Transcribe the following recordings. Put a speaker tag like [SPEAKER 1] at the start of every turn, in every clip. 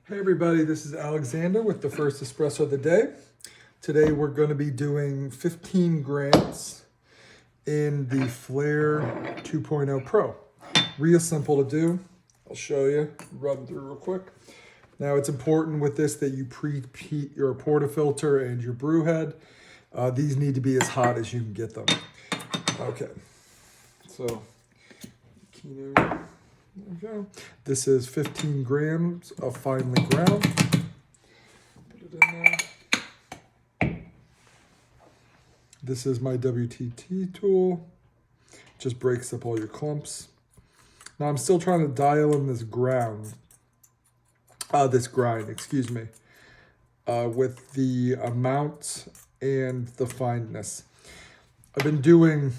[SPEAKER 1] Hey everybody, this is Alexander with the first espresso of the day. Today we're going to be doing 15 grams in the Flair 2.0 Pro. Real simple to do. I'll show you, run through real quick. Now it's important with this that you preheat your portafilter and your brew head. These need to be as hot as you can get them. Okay, so Kinu. There we go. This is 15 grams of finely ground. Put it in there. This is my WTT tool. Just breaks up all your clumps. Now I'm still trying to dial in this grind, excuse me, with the amount and the fineness. I've been doing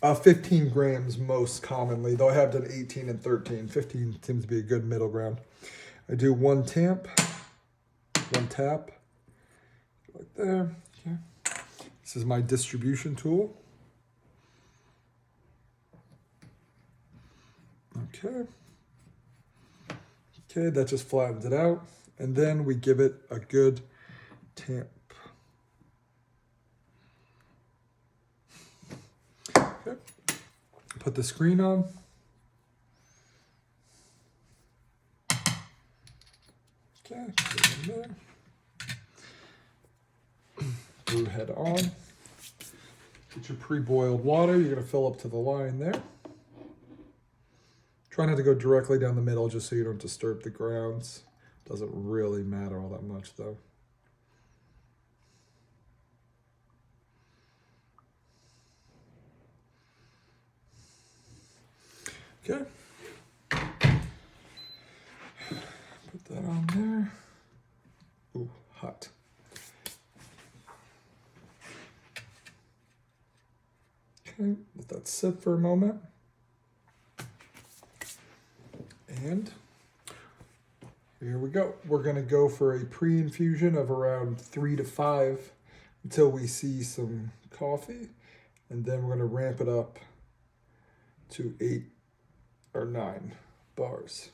[SPEAKER 1] 15 grams most commonly, though I have done 18 and 13. 15 seems to be a good middle ground. I do one tap, like there. Okay. This is my distribution tool. Okay. Okay, that just flattens it out. And then we give it a good tamp. Okay. Put the screen on. Okay, put it in there. Brew head on. Get your pre-boiled water. You're going to fill up to the line there. Try not to go directly down the middle just so you don't disturb the grounds. Doesn't really matter all that much though. Okay. Put that on there. Ooh, hot. Okay, let that sit for a moment. And here we go. We're going to go for a pre-infusion of around 3 to 5 until we see some coffee. And then we're going to ramp it up to 8 or 9 bars.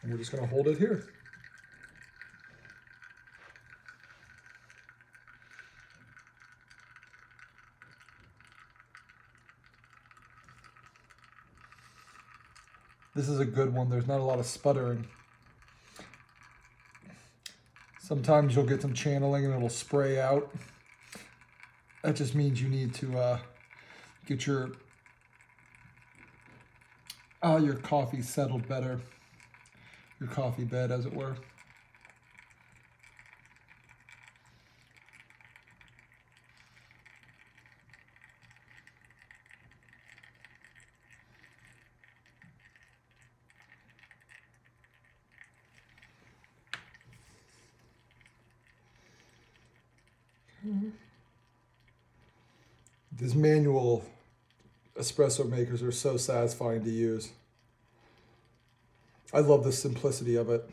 [SPEAKER 1] And we're just going to hold it here. This is a good one. There's not a lot of sputtering. Sometimes you'll get some channeling and it'll spray out. That just means you need to get your coffee settled better. Your coffee bed, as it were. These manual espresso makers are so satisfying to use. I love the simplicity of it.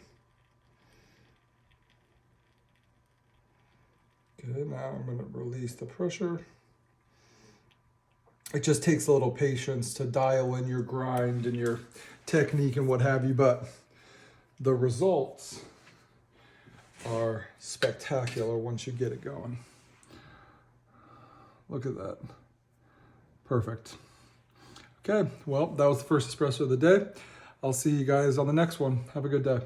[SPEAKER 1] Okay, now I'm going to release the pressure. It just takes a little patience to dial in your grind and your technique and what have you, but the results are spectacular once you get it going. Look at that. Perfect. Okay, well, that was the first espresso of the day. I'll see you guys on the next one. Have a good day.